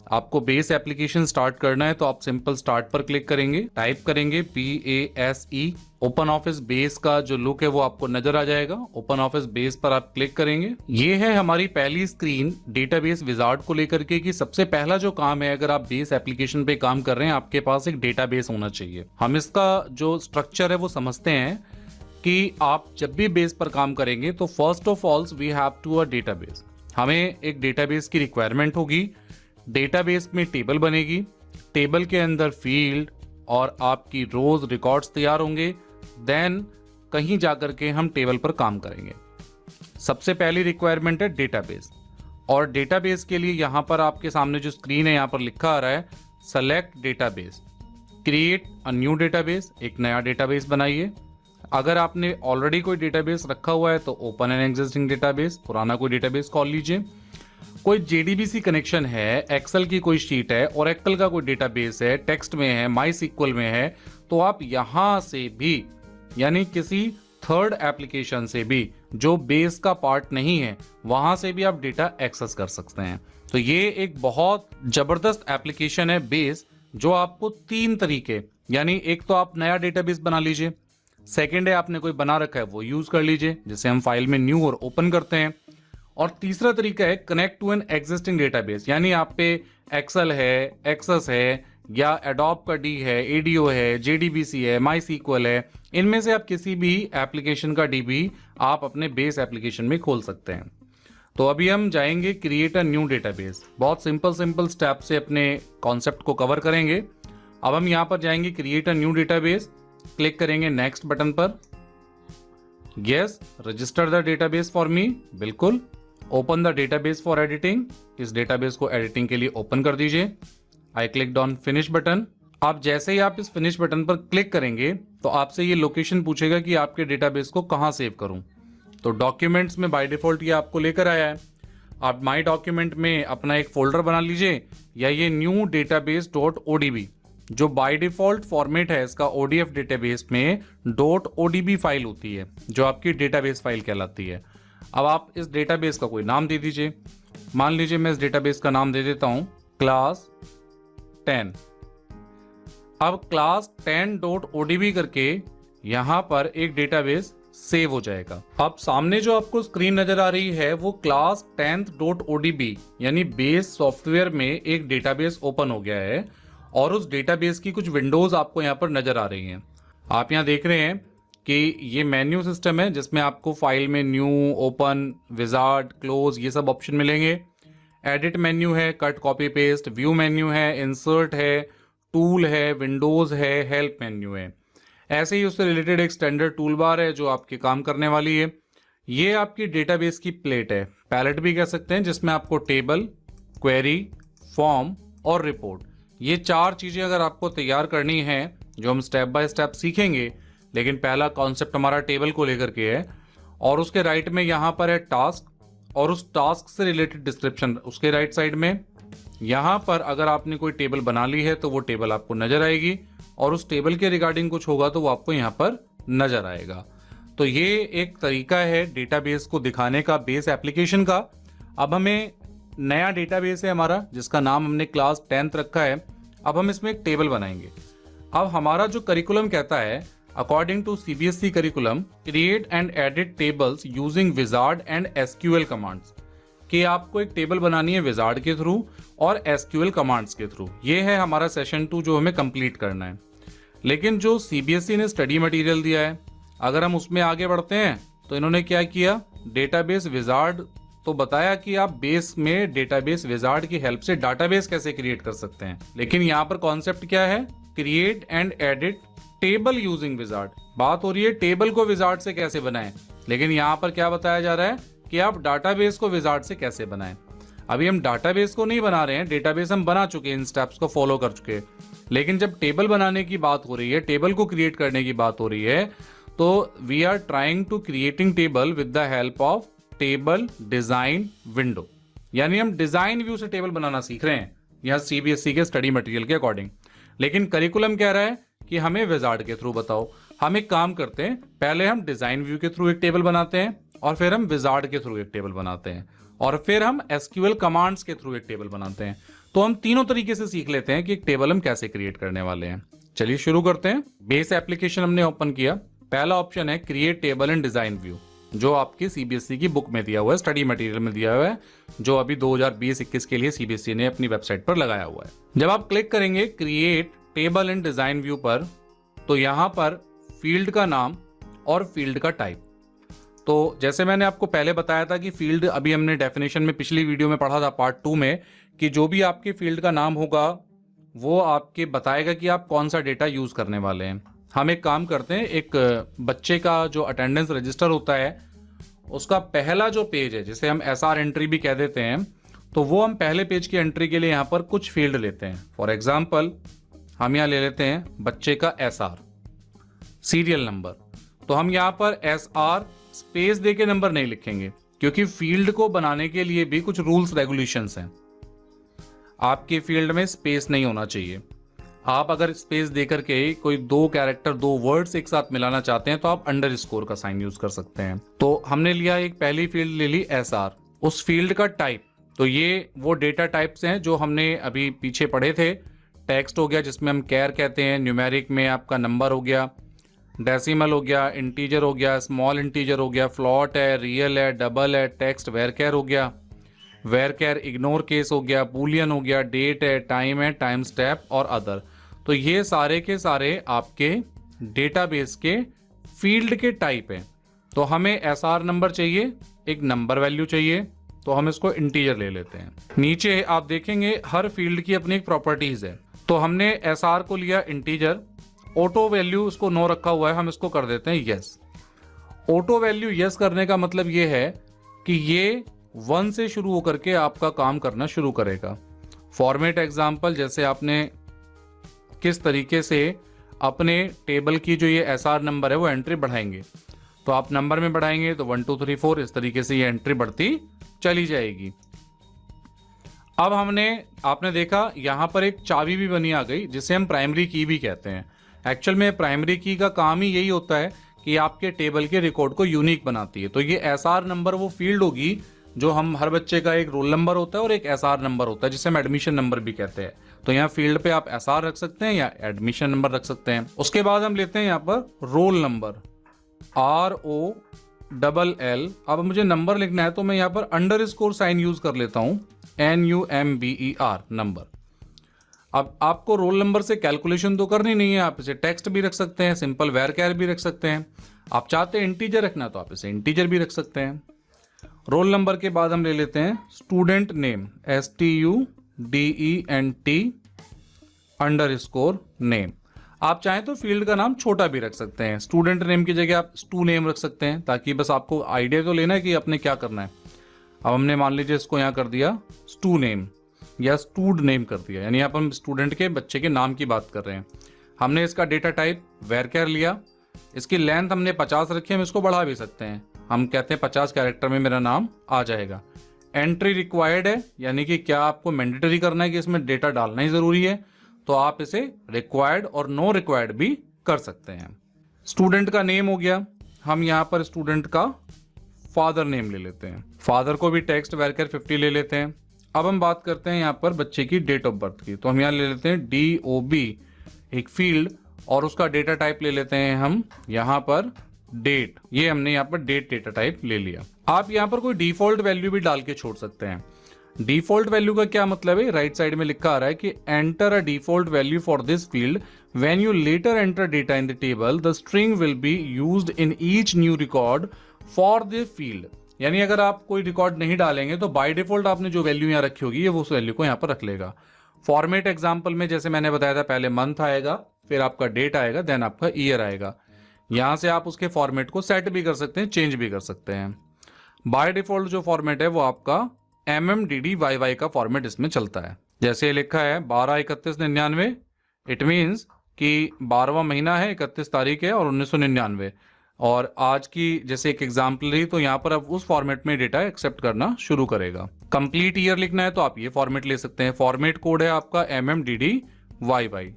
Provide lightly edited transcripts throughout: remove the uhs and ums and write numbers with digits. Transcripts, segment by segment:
आपको base application start करना है तो आप सिंपल स्टार्ट पर क्लिक करेंगे, टाइप करेंगे PASE। ओपन ऑफिस बेस का जो लुक है वो आपको नजर आ जाएगा। ओपन ऑफिस बेस पर आप क्लिक करेंगे। ये है हमारी पहली स्क्रीन डेटाबेस विजार्ड को लेकर के कि सबसे पहला जो काम है, अगर आप बेस एप्लीकेशन पे काम कर रहे हैं, आपके पास एक डेटाबेस होना चाहिए। हम इसका जो स्ट्रक्चर है वो समझते हैं कि आप जब भी बेस पर काम करेंगे तो first of all we have to a database. हमें एक डेटाबेस की रिक्वायरमेंट होगी। डेटाबेस में टेबल बनेगी, टेबल के अंदर फील्ड और आपकी रोज रिकॉर्ड्स तैयार होंगे। देन कहीं जाकर के हम टेबल पर काम करेंगे। सबसे पहली रिक्वायरमेंट है डेटाबेस, और डेटाबेस के लिए यहां पर आपके सामने जो स्क्रीन है यहां पर लिखा आ रहा है select database, create a new database. एक नया डेटाबेस बनाइए। अगर आपने ऑलरेडी कोई डेटाबेस रखा हुआ है तो ओपन एन एग्जिस्टिंग डेटाबेस, पुराना कोई डेटाबेस कॉल लीजिए। कोई JDBC कनेक्शन है, एक्सेल की कोई शीट है, ओरेकल का कोई डेटाबेस है, टेक्स्ट में है, माई सिक्वल में है, तो आप यहां से भी यानी किसी थर्ड एप्लीकेशन से भी जो बेस का पार्ट नहीं है वहां से भी आप डेटा एक्सेस कर सकते हैं। तो ये एक बहुत जबरदस्त एप्लीकेशन है बेस, जो आपको 3 तरीके, यानी एक तो आप नया डेटाबेस बना लीजिए, सेकेंड है आपने कोई बना रखा है वो यूज कर लीजिए, जिसे हम फाइल में न्यू और ओपन करते हैं, और तीसरा तरीका है connect to an existing database, यानी आप पे एक्सेल है, एक्सेस है, या एडोब का डी है, एडीओ है, JDBC है, माई सिक्वल है, इनमें से आप किसी भी एप्लीकेशन का डीबी आप अपने बेस एप्लीकेशन में खोल सकते हैं। तो अभी हम जाएंगे क्रिएट अ न्यू डेटाबेस। बहुत सिंपल स्टेप से अपने कॉन्सेप्ट को कवर करेंगे। अब हम यहां पर जाएंगे create a new database, click करेंगे नेक्स्ट बटन पर। Yes, register the database for me, बिल्कुल। Open the database for editing, इस डेटाबेस को एडिटिंग के लिए ओपन कर दीजिए। I clicked on finish button. आप जैसे ही आप इस फिनिश बटन पर क्लिक करेंगे तो आपसे ये लोकेशन पूछेगा कि आपके डेटाबेस को कहां सेव करूं। तो डॉक्यूमेंट्स में बाय डिफॉल्ट ये आपको लेकर आया है। आप माई डॉक्यूमेंट में अपना एक फोल्डर बना लीजिए, या ये न्यू डेटाबेस .odb जो बाय डिफॉल्ट फॉर्मेट है इसका ODF डेटाबेस में .odb फाइल होती है, जो आपकी डेटाबेस फाइल कहलाती है। अब आप इस डेटाबेस का कोई नाम दे दीजिए। मान लीजिए मैं इस डेटाबेस का नाम दे देता हूं क्लास 10। अब क्लास 10.odb करके यहां पर एक डेटाबेस सेव हो जाएगा। अब सामने जो आपको स्क्रीन नजर आ रही है वो क्लास 10.odb यानी बेस सॉफ्टवेयर में एक डेटाबेस ओपन हो गया है, और उस डेटाबेस की कुछ विंडोज आपको यहां पर नजर आ रही हैं। आप यहां देख रहे हैं कि ये मेन्यू सिस्टम है, जिसमें आपको फाइल में न्यू, ओपन, विजार्ड, क्लोज ये सब ऑप्शन मिलेंगे। एडिट मेन्यू है, cut copy paste, view menu है, इंसर्ट है, टूल है, विंडोज है, हेल्प मेन्यू है। ऐसे ही उससे रिलेटेड एक स्टैंडर्ड टूल बार है जो आपके काम करने वाली है। ये आपकी डेटाबेस की प्लेट है, पैलेट भी कह सकते हैं, जिसमें आपको टेबल, क्वेरी, फॉर्म और रिपोर्ट, ये 4 चीजें अगर आपको तैयार करनी है, जो हम स्टेप बाय स्टेप सीखेंगे। लेकिन पहला कॉन्सेप्ट हमारा टेबल को लेकर के है, और उसके राइट में यहां पर है टास्क, और उस टास्क से रिलेटेड डिस्क्रिप्शन उसके राइट साइड में। यहां पर अगर आपने कोई टेबल बना ली है तो वो टेबल आपको नजर आएगी, और उस टेबल के रिगार्डिंग कुछ होगा तो वो आपको यहां पर नजर आएगा। तो ये एक तरीका है डेटाबेस को दिखाने का बेस एप्लीकेशन का। अब हमें नया डेटाबेस है हमारा, जिसका नाम हमने क्लास 10 रखा है। अब हम इसमें एक टेबल बनाएंगे। अब हमारा जो करिकुलम कहता है, according to CBSE curriculum, create and edit tables using wizard and SQL commands, कि आपको एक टेबल बनानी है विजार्ड के थ्रू और SQL कमांड्स के थ्रू। ये है हमारा सेशन 2 जो हमें कंप्लीट करना है। लेकिन जो CBSE ने स्टडी मटेरियल दिया है, अगर हम उसमें आगे बढ़ते हैं तो इन्होंने क्या किया, डेटाबेस विजार्ड तो बताया कि आप बेस में डेटाबेस विजार्ड की हेल्प से डाटाबेस कैसे क्रिएट कर सकते हैं। लेकिन यहाँ पर कॉन्सेप्ट क्या है, create and edit table using wizard. बात हो रही है टेबल को विजार्ड से कैसे बनाएं, लेकिन यहाँ पर क्या बताया जा रहा है कि आप डाटाबेस को विजार्ड से कैसे बनाएं। अभी हम डाटाबेस को नहीं बना रहे हैं, डेटाबेस हम बना चुके हैं, इन स्टेप्स को फॉलो कर चुके हैं। लेकिन जब टेबल बनाने की बात हो रही है, टेबल को क्रिएट करने की बात हो रही है, तो we are trying to creating table with the help of table design window, यानी हम डिजाइन व्यू से टेबल बनाना सीख रहे हैं यहाँ CBSE के स्टडी मटेरियल के अकॉर्डिंग। लेकिन करिकुलम कह रहा है कि हमें विजार्ड के थ्रू बताओ। हम एक काम करते हैं, पहले हम डिजाइन व्यू के थ्रू एक टेबल बनाते हैं, और फिर हम विजार्ड के थ्रू एक टेबल बनाते हैं, और फिर हम SQL कमांड्स के थ्रू एक टेबल बनाते हैं। तो हम तीनों तरीके से सीख लेते हैं कि एक टेबल हम कैसे क्रिएट करने वाले हैं। चलिए शुरू करते हैं। बेस एप्लीकेशन हमने ओपन किया। पहला ऑप्शन है क्रिएट टेबल इन डिजाइन व्यू, जो आपकी सीबीएसई की बुक में दिया हुआ है, स्टडी मटेरियल में दिया हुआ है, जो अभी 2020-21 के लिए सीबीएसई ने अपनी वेबसाइट पर लगाया हुआ है। जब आप क्लिक करेंगे क्रिएट टेबल इन डिजाइन व्यू पर, तो यहां पर फील्ड का नाम और फील्ड का टाइप। तो जैसे मैंने आपको पहले बताया था कि फील्ड, अभी हमने डेफिनेशन में पिछली वीडियो में पढ़ा था पार्ट 2 में, कि जो भी आपके फील्ड का नाम होगा वो आपके बताएगा कि आप कौन सा डेटा यूज करने वाले हैं। हम एक काम करते हैं, एक बच्चे का जो अटेंडेंस रजिस्टर होता है उसका पहला जो पेज है, जिसे हम एसआर एंट्री भी कह देते हैं, तो वो हम पहले पेज की एंट्री के लिए यहाँ पर कुछ फील्ड लेते हैं। फॉर एग्जाम्पल हम यहाँ ले लेते हैं बच्चे का एसआर, सीरियल नंबर। तो हम यहाँ पर एसआर स्पेस दे के नंबर नहीं लिखेंगे, क्योंकि फील्ड को बनाने के लिए भी कुछ रूल्स रेगुलेशंस हैं। आपके फील्ड में स्पेस नहीं होना चाहिए। आप अगर स्पेस देकर के कोई 2 कैरेक्टर 2 वर्ड्स एक साथ मिलाना चाहते हैं तो आप अंडरस्कोर का साइन यूज कर सकते हैं। तो हमने लिया एक पहली फील्ड ले ली एसआर, उस फील्ड का टाइप, तो ये वो डेटा टाइप्स हैं जो हमने अभी पीछे पढ़े थे। टेक्स्ट हो गया जिसमें हम कैर कहते हैं, न्यूमेरिक में आपका नंबर हो गया, डेसिमल हो गया, इंटीजर हो गया, स्मॉल इंटीजर हो गया, फ्लॉट है, रियल है, डबल है, टेक्स्ट वेरकेर हो गया, वेरकेर इग्नोर केस हो गया, बूलियन हो गया, डेट है, टाइम स्टेप और अदर। तो ये सारे के सारे आपके डेटाबेस के फील्ड के टाइप हैं। तो हमें एसआर नंबर चाहिए, एक नंबर वैल्यू चाहिए, तो हम इसको इंटीजर ले लेते हैं। नीचे आप देखेंगे हर फील्ड की अपनी एक प्रॉपर्टीज है। तो हमने एसआर को लिया इंटीजर, ऑटो वैल्यू उसको 9 रखा हुआ है, हम इसको कर देते हैं यस। ऑटो वैल्यू यस करने का मतलब ये है कि ये 1 से शुरू होकर के आपका काम करना शुरू करेगा। फॉर्मेट एग्जाम्पल, जैसे आपने किस तरीके से अपने टेबल की जो ये एसआर नंबर है वो एंट्री बढ़ाएंगे, तो आप नंबर में बढ़ाएंगे तो 1 2 3 4 इस तरीके से ये एंट्री बढ़ती चली जाएगी। अब आपने देखा यहां पर एक चाबी भी बनी आ गई, जिसे हम प्राइमरी की भी कहते हैं। एक्चुअल में प्राइमरी की का काम ही यही होता है कि आपके टेबल के रिकॉर्ड को यूनिक बनाती है। तो ये एसआर नंबर वो फील्ड होगी जो हम, हर बच्चे का एक रोल नंबर होता है और एक एसआर नंबर होता है, जिसे हम एडमिशन नंबर भी कहते हैं। तो यहाँ फील्ड पे आप एसआर रख सकते हैं या एडमिशन नंबर रख सकते हैं। उसके बाद हम लेते हैं यहाँ पर रोल नंबर, ROLL। अब मुझे नंबर लिखना है तो मैं यहाँ पर अंडरस्कोर साइन यूज कर लेता हूँ, NUMBER नंबर। अब आपको रोल नंबर से कैलकुलेशन तो करनी नहीं है, आप इसे टेक्स्ट भी रख सकते हैं, सिंपल वेरकेर भी रख सकते हैं। आप चाहते हैं इंटीजर रखना तो आप इसे इंटीजर भी रख सकते हैं। रोल नंबर के बाद हम ले लेते हैं student name, STUDENT underscore name. आप चाहें तो फील्ड का नाम छोटा भी रख सकते हैं, स्टूडेंट नेम की जगह आप स्टू नेम रख सकते हैं, ताकि बस आपको आइडिया तो लेना है कि आपने क्या करना है। अब हमने मान लीजिए इसको यहाँ कर दिया स्टू नेम या स्टूड नेम कर दिया, यानी यहाँ पर हम स्टूडेंट के बच्चे के नाम की बात कर रहे हैं। हमने इसका डेटा टाइप वेरकेर लिया, इसकी लेंथ हमने 50 रखी है, हम इसको बढ़ा भी सकते हैं। हम कहते हैं 50 कैरेक्टर में मेरा नाम आ जाएगा। एंट्री रिक्वायर्ड है, यानी कि क्या आपको मैंडेटरी करना है कि इसमें डेटा डालना ही जरूरी है, तो आप इसे रिक्वायर्ड और नो रिक्वायर्ड भी कर सकते हैं। स्टूडेंट का नेम हो गया, हम यहाँ पर स्टूडेंट का फादर नेम ले लेते हैं, फादर को भी टेक्स्ट वेरकेर 50 ले लेते हैं। अब हम बात करते हैं यहाँ पर बच्चे की डेट ऑफ बर्थ की, तो हम यहाँ ले लेते हैं DOB एक फील्ड, और उसका डेटा टाइप ले लेते हैं हम यहाँ पर डेट। ये हमने यहाँ पर डेट डेटा टाइप ले लिया। आप यहाँ पर कोई डिफॉल्ट वैल्यू भी डाल के छोड़ सकते हैं। डिफॉल्ट वैल्यू का क्या मतलब है, राइट साइड में लिखा आ रहा है कि enter a default value for this field when you later enter data in the table the string will be used in each new record for the field. यानी अगर आप कोई रिकॉर्ड नहीं डालेंगे तो बाय डिफॉल्ट आपने जो वैल्यू यहाँ रखी होगी ये वो उस वैल्यू को यहाँ पर रख लेगा। फॉर्मेट एग्जाम्पल में जैसे मैंने बताया था, पहले मंथ आएगा, फिर आपका डेट आएगा, देन आपका ईयर आएगा। यहां से आप उसके फॉर्मेट को सेट भी कर सकते हैं, चेंज भी कर सकते हैं। बाय डिफॉल्ट जो फॉर्मेट है वो आपका MMDDYY का फॉर्मेट इसमें चलता है। जैसे लिखा है 12/31/99, इट मीन्स कि 12वां महीना है, 31 तारीख है और 1999, और आज की जैसे एक एग्जाम्पल रही, तो यहाँ पर अब उस फॉर्मेट में डेटा एक्सेप्ट करना शुरू करेगा। कंप्लीट ईयर लिखना है तो आप ये फॉर्मेट ले सकते हैं। फॉर्मेट कोड है आपका MMDDYY।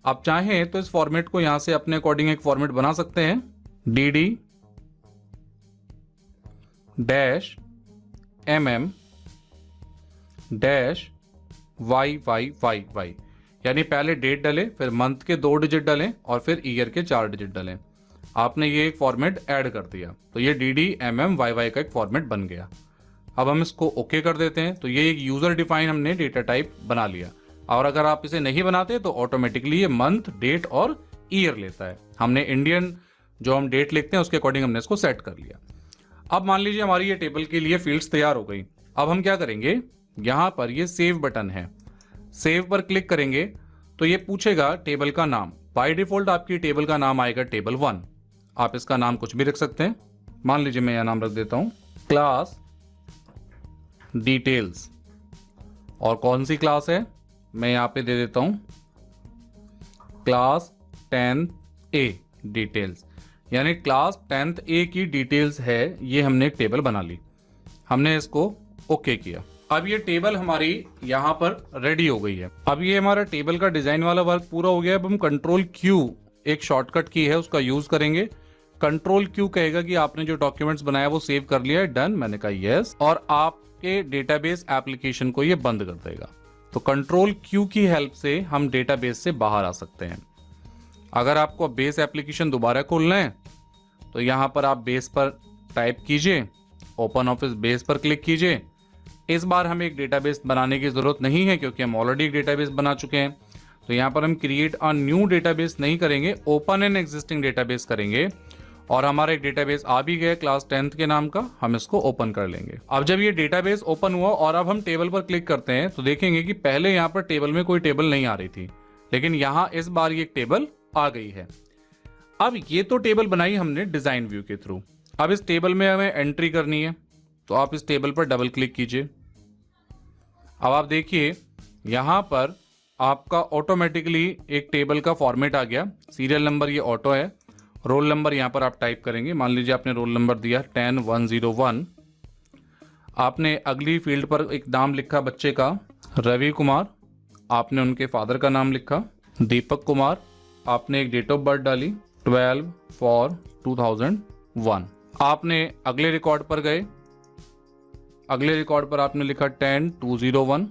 आप चाहें तो इस फॉर्मेट को यहां से अपने अकॉर्डिंग एक फॉर्मेट बना सकते हैं, DD-MM-DYY Y Y Y Y, यानी पहले डेट डालें, फिर मंथ के 2 डिजिट डालें और फिर ईयर के 4 डिजिट डालें। आपने ये एक फॉर्मेट ऐड कर दिया, तो ये DDMMYY का एक फॉर्मेट बन गया। अब हम इसको ओके कर देते हैं। तो ये एक यूजर डिफाइन हमने डेटा टाइप बना लिया। और अगर आप इसे नहीं बनाते तो ऑटोमेटिकली ये मंथ, डेट और ईयर लेता है। हमने इंडियन जो हम डेट लिखते हैं उसके अकॉर्डिंग हमने इसको सेट कर लिया। अब मान लीजिए हमारी ये टेबल के लिए फील्ड्स तैयार हो गई। अब हम क्या करेंगे, यहाँ पर ये सेव बटन है, सेव पर क्लिक करेंगे तो ये पूछेगा टेबल का नाम। बाय डिफॉल्ट आपकी टेबल का नाम आएगा टेबल 1। आप इसका नाम कुछ भी रख सकते हैं। मान लीजिए मैं यह नाम रख देता हूं क्लास डिटेल्स। और कौन सी क्लास है, मैं यहां पे दे देता हूं क्लास 10th A डिटेल्स, यानी क्लास 10th A की डिटेल्स है। ये हमने एक टेबल बना ली, हमने इसको ओके किया। अब ये टेबल हमारी यहां पर रेडी हो गई है। अब ये हमारा टेबल का डिजाइन वाला वर्क पूरा हो गया। अब हम कंट्रोल Q, एक शॉर्टकट की है, उसका यूज करेंगे। कंट्रोल Q कहेगा कि आपने जो डॉक्यूमेंट्स बनाया वो सेव कर लिया है, डन। मैंने कहा यस, और आपके डेटाबेस एप्लीकेशन को ये बंद कर देगा। तो कंट्रोल Q की हेल्प से हम डेटाबेस से बाहर आ सकते हैं। अगर आपको बेस एप्लीकेशन दोबारा खोलना है तो यहां पर आप बेस पर टाइप कीजिए, ओपन ऑफिस बेस पर क्लिक कीजिए। इस बार हमें एक डेटाबेस बनाने की जरूरत नहीं है क्योंकि हम ऑलरेडी एक डेटाबेस बना चुके हैं। तो यहां पर हम क्रिएट अ न्यू डेटाबेस नहीं करेंगे, ओपन एन एग्जिस्टिंग डेटाबेस करेंगे। और हमारा एक डेटाबेस आ भी गया क्लास 10th के नाम का, हम इसको ओपन कर लेंगे। अब जब ये डेटाबेस ओपन हुआ और अब हम टेबल पर क्लिक करते हैं तो देखेंगे कि पहले यहाँ पर टेबल में कोई टेबल नहीं आ रही थी, लेकिन यहाँ इस बार ये एक टेबल आ गई है। अब ये तो टेबल बनाई हमने डिजाइन व्यू के थ्रू। अब इस टेबल में हमें एंट्री करनी है, तो आप इस टेबल पर डबल क्लिक कीजिए। अब आप देखिए यहां पर आपका ऑटोमेटिकली एक टेबल का फॉर्मेट आ गया। सीरियल नंबर ये ऑटो है, रोल नंबर यहां पर आप टाइप करेंगे। मान लीजिए आपने रोल नंबर दिया 10101। आपने अगली फील्ड पर एक नाम लिखा बच्चे का, रवि कुमार। आपने उनके फादर का नाम लिखा दीपक कुमार। आपने एक डेट ऑफ बर्थ डाली 12/4/2001। आपने अगले रिकॉर्ड पर गए, अगले रिकॉर्ड पर आपने लिखा 10/2/01।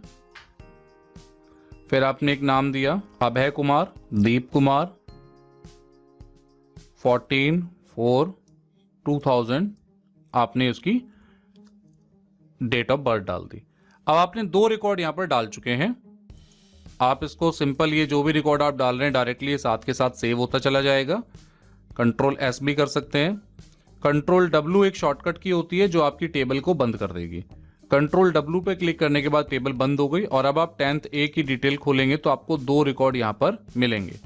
फिर आपने एक नाम दिया अभय कुमार, दीप कुमार, 14/4/2000। आपने उसकी डेट ऑफ बर्थ डाल दी। अब आपने 2 रिकॉर्ड यहां पर डाल चुके हैं। आप इसको सिंपल, ये जो भी रिकॉर्ड आप डाल रहे हैं डायरेक्टली ये साथ के साथ सेव होता चला जाएगा। कंट्रोल S भी कर सकते हैं। कंट्रोल W एक शॉर्टकट की होती है जो आपकी टेबल को बंद कर देगी। कंट्रोल W पे क्लिक करने के बाद टेबल बंद हो गई। और अब आप 10th A की डिटेल खोलेंगे तो आपको 2 रिकॉर्ड यहां पर मिलेंगे।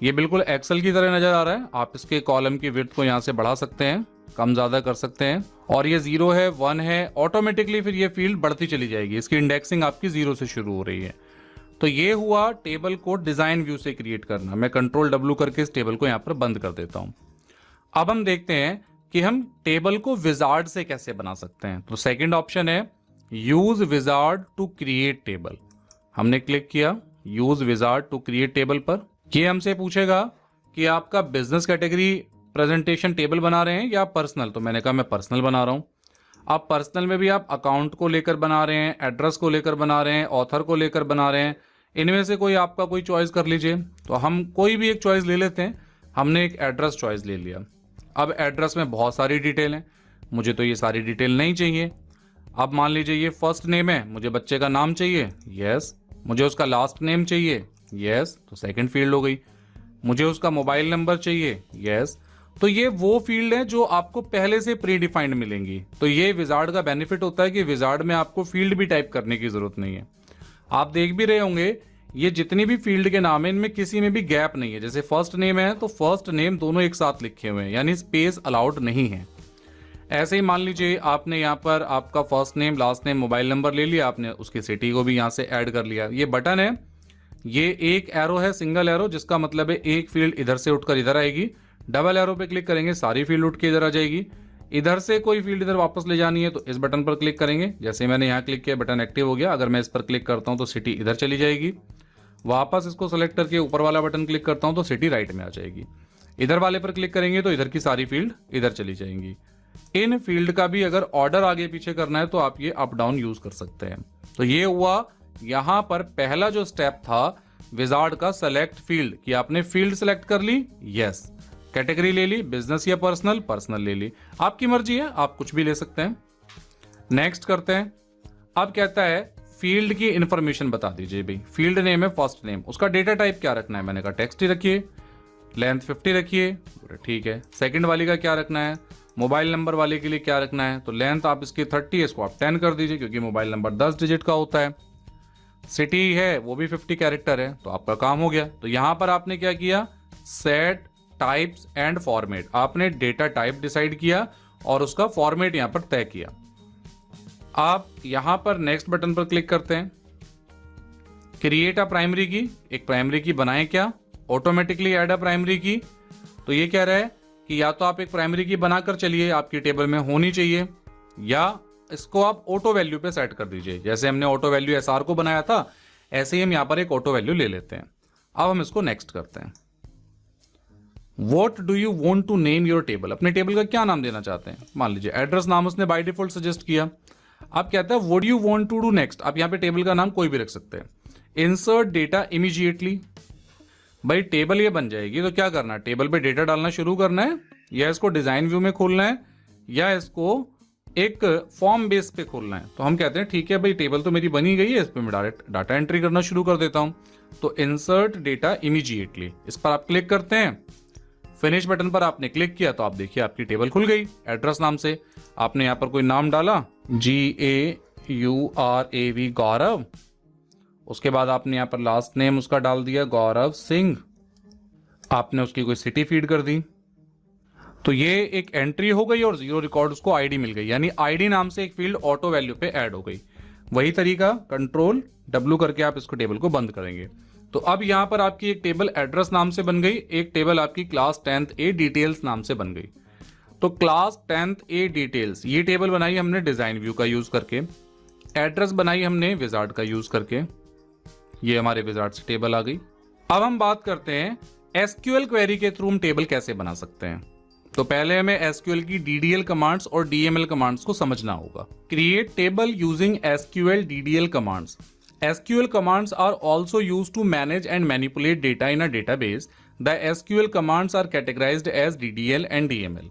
ये बिल्कुल एक्सेल की तरह नजर आ रहा है। आप इसके कॉलम की विड्थ को यहां से बढ़ा सकते हैं, कम ज्यादा कर सकते हैं। और ये 0 है, 1 है, ऑटोमेटिकली फिर ये फील्ड बढ़ती चली जाएगी। इसकी इंडेक्सिंग आपकी 0 से शुरू हो रही है। तो ये हुआ टेबल को डिजाइन व्यू से क्रिएट करना। मैं कंट्रोल W करके इस टेबल को यहां पर बंद कर देता हूं। अब हम देखते हैं कि हम टेबल को विजार्ड से कैसे बना सकते हैं। तो सेकंड ऑप्शन है use wizard to create table. हमने क्लिक किया use wizard to create table पर। ये हमसे पूछेगा कि आपका बिजनेस कैटेगरी प्रेजेंटेशन टेबल बना रहे हैं या पर्सनल। तो मैंने कहा मैं पर्सनल बना रहा हूं। आप पर्सनल में भी आप अकाउंट को लेकर बना रहे हैं, एड्रेस को लेकर बना रहे हैं, ऑथर को लेकर बना रहे हैं, इनमें से कोई आपका कोई चॉइस कर लीजिए। तो हम कोई भी एक चॉइस ले लेते हैं। हमने एक एड्रेस चॉइस ले लिया। अब एड्रेस में बहुत सारी डिटेल है, मुझे तो ये सारी डिटेल नहीं चाहिए। अब मान लीजिए ये फर्स्ट नेम है, मुझे बच्चे का नाम चाहिए, यस। मुझे उसका लास्ट नेम चाहिए, यस, तो सेकंड फील्ड हो गई। मुझे उसका मोबाइल नंबर चाहिए, यस। तो ये वो फील्ड है जो आपको पहले से प्री डिफाइंड मिलेंगी। तो ये विजार्ड का बेनिफिट होता है कि विजार्ड में आपको फील्ड भी टाइप करने की जरूरत नहीं है। आप देख भी रहे होंगे ये जितनी भी फील्ड के नाम है इनमें किसी में भी गैप नहीं है। जैसे फर्स्ट नेम है तो फर्स्ट नेम दोनों एक साथ लिखे हुए हैं, यानी स्पेस अलाउड नहीं है। ऐसे ही मान लीजिए आपने यहाँ पर आपका first name, last name, mobile number ले लिया, आपने उसकी सिटी को भी यहाँ से ऐड कर लिया। ये बटन है, ये एक एरो है, सिंगल एरो, जिसका मतलब है एक फील्ड इधर से उठकर इधर आएगी। डबल एरो पे क्लिक करेंगे सारी फील्ड उठ के इधर आ जाएगी। इधर से कोई फील्ड इधर वापस ले जानी है तो इस बटन पर क्लिक करेंगे। जैसे मैंने यहाँ क्लिक किया बटन एक्टिव हो गया। अगर मैं इस पर क्लिक करता हूँ तो सिटी इधर चली जाएगी। वापस इसको सेलेक्ट करके ऊपर वाला बटन क्लिक करता हूँ तो सिटी राइट में आ जाएगी। इधर वाले पर क्लिक करेंगे तो इधर की सारी फील्ड इधर चली जाएंगी। इन फील्ड का भी अगर ऑर्डर आगे पीछे करना है तो आप ये अप डाउन यूज कर सकते हैं। तो ये हुआ यहां पर पहला जो स्टेप था विजार्ड का, सेलेक्ट फील्ड, कि आपने फील्ड सेलेक्ट कर ली, यस। कैटेगरी ले ली, बिजनेस या पर्सनल, पर्सनल ले ली, आपकी मर्जी है, आप कुछ भी ले सकते हैं। नेक्स्ट करते हैं। अब कहता है फील्ड की इंफॉर्मेशन बता दीजिए भाई, फील्ड नेम है फर्स्ट नेम, उसका डेटा टाइप क्या रखना है, मैंने कहा टेक्स्ट ही रखिए, लेंथ 50 रखिए, ठीक है। सेकंड वाली का क्या रखना है, मोबाइल नंबर वाले के लिए क्या रखना है, तो लेंथ आप इसकी 30 है, इसको आप 10 कर दीजिए क्योंकि मोबाइल नंबर 10 डिजिट का होता है। सिटी है वो भी 50 कैरेक्टर है, तो आपका काम हो गया। तो यहां पर आपने क्या किया, सेट टाइप्स एंड फॉर्मेट, आपने डेटा टाइप डिसाइड किया और उसका फॉर्मेट यहां पर तय किया। आप यहां पर नेक्स्ट बटन पर क्लिक करते हैं, क्रिएट अ प्राइमरी की, एक प्राइमरी की बनाएं क्या, ऑटोमेटिकली ऐड अ प्राइमरी की। तो ये कह रहा है कि या तो आप एक प्राइमरी की बनाकर चलिए, आपकी टेबल में होनी चाहिए, या इसको आप ऑटो वैल्यू पे सेट कर दीजिए। जैसे हमने ऑटो वैल्यू एसआर को बनाया था, ऐसे ही हम यहां पर एक ऑटो वैल्यू ले लेते हैं। अब हम इसको नेक्स्ट करते हैं। What do you want to name your table? अपने टेबल का क्या नाम देना चाहते हैं, मान लीजिए एड्रेस नाम उसने बाय डिफॉल्ट सजेस्ट किया। अब कहता है what do you want to do next? आप यहां पे टेबल का नाम कोई भी रख सकते हैं। इंसर्ट डेटा इमीडिएटली, भाई टेबल ये बन जाएगी तो क्या करना है, टेबल पे डेटा डालना शुरू करना है, या इसको डिजाइन व्यू में खोलना है, या इसको एक फॉर्म बेस पे खोलना है। तो हम कहते हैं ठीक है भाई, टेबल तो मेरी बनी गई है, इस पे मैं डायरेक्ट डाटा एंट्री करना शुरू कर देता हूं। तो इंसर्ट डेटा इमीडिएटली, इस पर आप क्लिक करते हैं, फिनिश बटन पर आपने क्लिक किया तो आप देखिए आपकी टेबल खुल गई। एड्रेस नाम से आपने यहां पर कोई नाम डाला, GAURAV गौरव, उसके बाद आपने यहां पर लास्ट नेम उसका डाल दिया गौरव सिंह, आपने उसकी कोई सिटी फीड कर दी, तो ये एक एंट्री हो गई और जीरो रिकॉर्ड उसको आईडी मिल गई, यानी आईडी नाम से एक फील्ड ऑटो वैल्यू पे ऐड हो गई। वही तरीका कंट्रोल W करके आप इसको टेबल को बंद करेंगे। तो अब यहां पर आपकी एक टेबल एड्रेस नाम से बन गई, एक टेबल आपकी क्लास 10th A डिटेल्स नाम से बन गई। तो क्लास 10th A डिटेल्स, ये टेबल बनाई हमने डिजाइन व्यू का यूज करके, एड्रेस बनाई हमने विजार्ड का यूज करके, ये हमारे विजार्ड से टेबल आ गई। अब हम बात करते हैं एसक्यूएल क्वेरी के थ्रू हम टेबल कैसे बना सकते हैं। तो पहले हमें एसक्यूएल की DDL कमांड्स और DML कमांड्स को समझना होगा। Create table using SQL DDL commands. SQL commands are also used to manage and manipulate data in a database. The SQL commands are categorized as DDL and DML.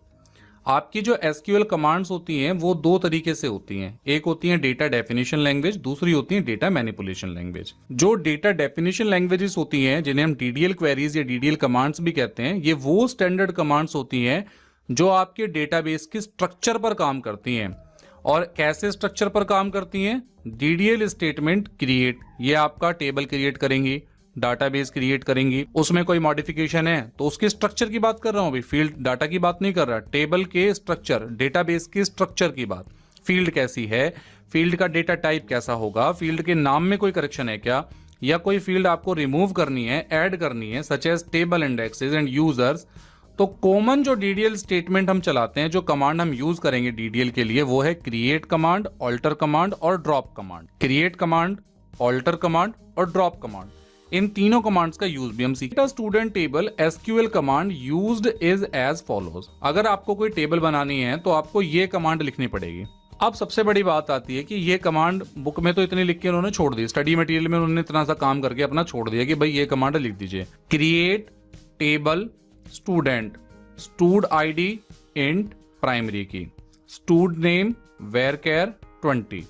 आपकी जो SQL commands होती हैं वो दो तरीके से होती हैं, एक होती है डेटा डेफिनेशन लैंग्वेज, दूसरी होती है डेटा मैनिपुलेशन लैंग्वेज। जो डेटा डेफिनेशन लैंग्वेजेस होती हैं जिन्हें हम DDL क्वेरीज या DDL कमांड्स भी कहते हैं, ये वो स्टैंडर्ड कमांड्स होती हैं जो आपके डेटाबेस के स्ट्रक्चर पर काम करती हैं। और कैसे स्ट्रक्चर पर काम करती हैं, DDL स्टेटमेंट क्रिएट, ये आपका टेबल क्रिएट करेंगी, डाटाबेस क्रिएट करेंगी, उसमें कोई मॉडिफिकेशन है तो उसके स्ट्रक्चर की बात कर रहा हूं अभी, फील्ड डाटा की बात नहीं कर रहा, टेबल के स्ट्रक्चर, डेटाबेस के स्ट्रक्चर की बात। फील्ड कैसी है, फील्ड का डेटा टाइप कैसा होगा, फील्ड के नाम में कोई करेक्शन है क्या, या कोई फील्ड आपको रिमूव करनी है, ऐड करनी है, such as table indexes and users. तो कॉमन जो DDL स्टेटमेंट हम चलाते हैं, जो कमांड हम यूज करेंगे DDL के लिए, वो है क्रिएट कमांड, ऑल्टर कमांड और drop command. Create command, alter command और ड्रॉप कमांड, इन तीनों कमांड्स का यूज भी हम सीखेंगे। Student table SQL command used is as follows. अगर आपको कोई टेबल बनानी है तो आपको ये कमांड लिखनी पड़ेगी। अब सबसे बड़ी बात आती है कि ये कमांड बुक में तो इतनी लिख के उन्होंने छोड़ दी, स्टडी मटेरियल में उन्होंने इतना सा काम करके अपना छोड़ दिया कि भाई ये कमांड लिख दीजिए, create table student, stud ID int primary key, stud name varchar 20,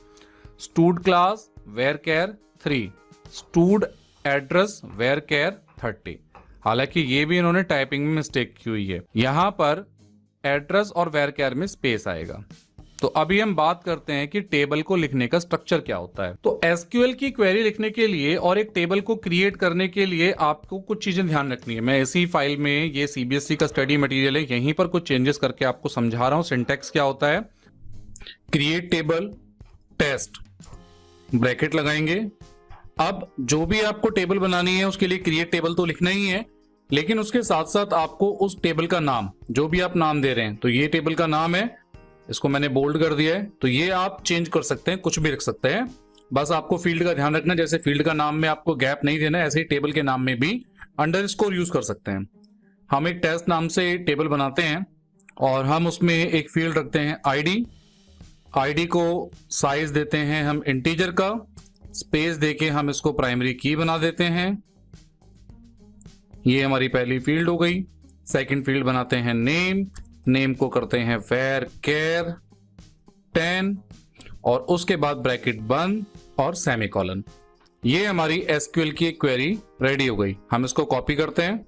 stud class varchar 3, stud address varchar 30। हालांकि ये भी इन्होंने टाइपिंग में मिस्टेक की हुई है, यहां पर एड्रेस और वेरकेयर में स्पेस आएगा। तो अभी हम बात करते हैं कि टेबल को लिखने का स्ट्रक्चर क्या होता है। तो SQL की क्वेरी लिखने के लिए और एक टेबल को क्रिएट करने के लिए आपको कुछ चीजें ध्यान रखनी है। मैं इसी फाइल में, ये CBSE का स्टडी मटेरियल है, यहीं पर कुछ चेंजेस करके आपको समझा रहा हूं। सिंटेक्स क्या होता है, क्रिएट टेबल टेस्ट, ब्रैकेट लगाएंगे। अब जो भी आपको टेबल बनानी है उसके लिए क्रिएट टेबल तो लिखना ही है, लेकिन उसके साथ साथ आपको उस टेबल का नाम, जो भी आप नाम दे रहे हैं, तो ये टेबल का नाम है, इसको मैंने बोल्ड कर दिया है, तो ये आप चेंज कर सकते हैं, कुछ भी रख सकते हैं। बस आपको फील्ड का ध्यान रखना, जैसे फील्ड का नाम में आपको गैप नहीं देना, ऐसे ही टेबल के नाम में भी अंडरस्कोर यूज कर सकते हैं। हम एक टेस्ट नाम से टेबल बनाते हैं और हम उसमें एक फील्ड रखते हैं ID को साइज देते हैं हम इंटीजर का, स्पेस देके हम इसको प्राइमरी की बना देते हैं। ये हमारी पहली फील्ड हो गई। सेकंड फील्ड बनाते हैं नेम, नेम को करते हैं वेर केयर 10 और उसके बाद ब्रैकेट बंद और सेमीकोलन। ये हमारी एसक्यूएल की एक क्वेरी रेडी हो गई। हम इसको कॉपी करते हैं,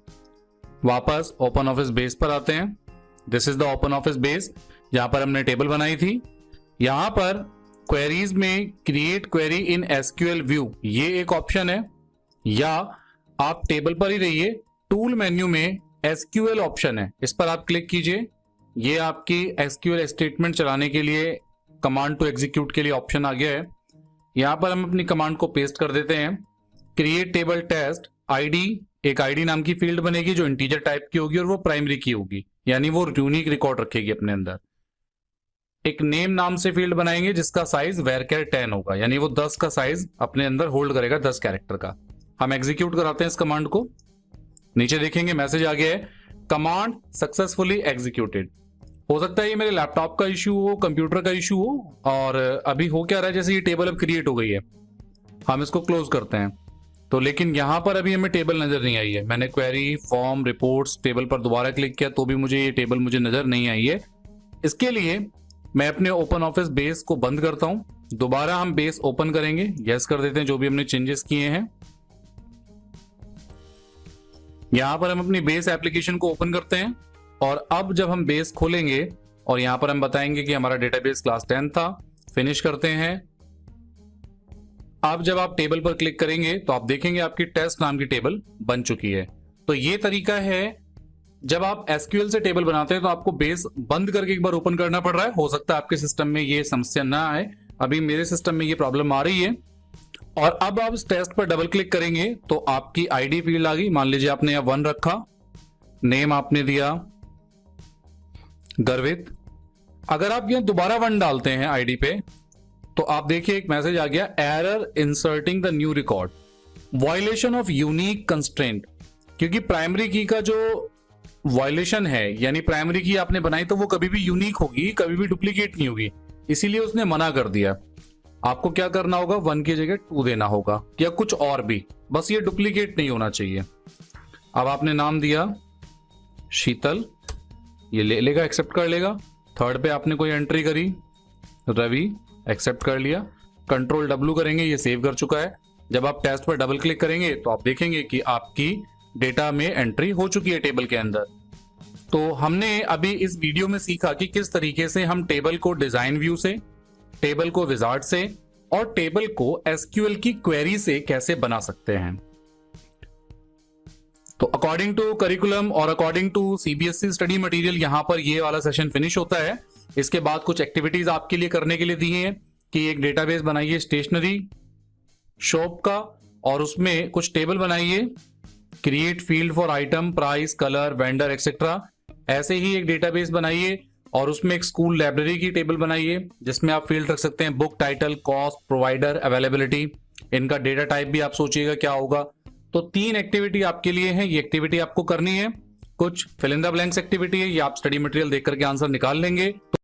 वापस ओपन ऑफिस बेस पर आते हैं। This is the open office base जहां पर हमने टेबल बनाई थी। यहां पर क्वेरीज में create query in SQL view ये एक ऑप्शन है, या आप टेबल पर ही रहिए, टूल मेन्यू में एसक्यूएल ऑप्शन है, इस पर आप क्लिक कीजिए। ये आपकी एसक्यूएल स्टेटमेंट चलाने के लिए कमांड टू एग्जीक्यूट के लिए ऑप्शन आ गया है। यहां पर हम अपनी कमांड को पेस्ट कर देते हैं। क्रिएट टेबल टेस्ट आईडी, एक आईडी नाम की फील्ड बनेगी जो इंटीजर टाइप की होगी और वो प्राइमरी की होगी, यानी वो यूनिक रिकॉर्ड रखेगी अपने अंदर। एक नेम नाम से फील्ड बनाएंगे जिसका साइज वेरकेयर 10 होगा, यानी वो 10 का साइज अपने अंदर होल्ड करेगा, 10 कैरेक्टर का। हम एग्जीक्यूट कराते हैं इस कमांड को। नीचे देखेंगे मैसेज आ गया है, कमांड सक्सेसफुली एग्जीक्यूटेड। हो सकता है ये मेरे लैपटॉप का इश्यू हो, कंप्यूटर का इश्यू हो, और अभी हो क्या रहा है, जैसे ये टेबल अब क्रिएट हो गई है, हम इसको क्लोज करते हैं तो, लेकिन यहां पर अभी हमें टेबल नजर नहीं आई है। मैंने क्वेरी फॉर्म रिपोर्ट्स टेबल पर दोबारा क्लिक किया तो भी मुझे ये टेबल मुझे नजर नहीं आई है। इसके लिए मैं अपने ओपन ऑफिस बेस को बंद करता हूं, दोबारा हम बेस ओपन करेंगे, यस कर देते हैं जो भी हमने चेंजेस किए हैं। यहां पर हम अपनी बेस एप्लीकेशन को ओपन करते हैं और अब जब हम बेस खोलेंगे और यहां पर हम बताएंगे कि हमारा डेटाबेस क्लास 10 था, फिनिश करते हैं। अब जब आप टेबल पर क्लिक करेंगे तो आप देखेंगे आपकी टेस्ट नाम की टेबल बन चुकी है। तो ये तरीका है, जब आप एसक्यूएल से टेबल बनाते हैं तो आपको बेस बंद करके एक बार ओपन करना पड़ रहा है। हो सकता है आपके सिस्टम में ये समस्या ना आए, अभी मेरे सिस्टम में ये प्रॉब्लम आ रही है। और अब आप इस टेस्ट पर डबल क्लिक करेंगे तो आपकी आईडी फील्ड आ गई। मान लीजिए आपने यहां 1 रखा, नेम आपने दिया गर्वित। अगर आप यहां दोबारा 1 डालते हैं आईडी पे तो आप देखिए एक मैसेज आ गया, error inserting the new record, violation of unique constraint. क्योंकि प्राइमरी की का जो वायलेशन है, यानी प्राइमरी की आपने बनाई तो वो कभी भी यूनिक होगी, कभी भी डुप्लीकेट नहीं होगी, इसीलिए उसने मना कर दिया। आपको क्या करना होगा, 1 की जगह 2 देना होगा या कुछ और भी, बस ये डुप्लीकेट नहीं होना चाहिए। अब आपने नाम दिया शीतल, ये ले लेगा, एक्सेप्ट कर लेगा। थर्ड पे आपने कोई एंट्री करी रवि, एक्सेप्ट कर लिया। कंट्रोल W करेंगे, ये सेव कर चुका है। जब आप टेस्ट पर डबल क्लिक करेंगे तो आप देखेंगे कि आपकी डेटा में एंट्री हो चुकी है टेबल के अंदर। तो हमने अभी इस वीडियो में सीखा कि किस तरीके से हम टेबल को डिजाइन व्यू से, टेबल को विजार्ड से और टेबल को एसक्यूएल की क्वेरी से कैसे बना सकते हैं। तो अकॉर्डिंग टू करिकुलम और according to CBSE study material यहां पर ये वाला सेशन फिनिश होता है। इसके बाद कुछ एक्टिविटीज आपके लिए करने के लिए दी हैं कि एक डेटाबेस बनाइए स्टेशनरी शॉप का और उसमें कुछ टेबल बनाइए, create field for item, price, colour, vendor etcetera. ऐसे ही एक डेटाबेस बनाइए और उसमें एक स्कूल लाइब्रेरी की टेबल बनाइए जिसमें आप फील्ड रख सकते हैं book title, cost, provider, availability. इनका डेटा टाइप भी आप सोचिएगा क्या होगा। तो 3 एक्टिविटी आपके लिए है, ये एक्टिविटी आपको करनी है। कुछ fill in the blanks activity है, ये आप स्टडी मटेरियल देख करके आंसर निकाल लेंगे।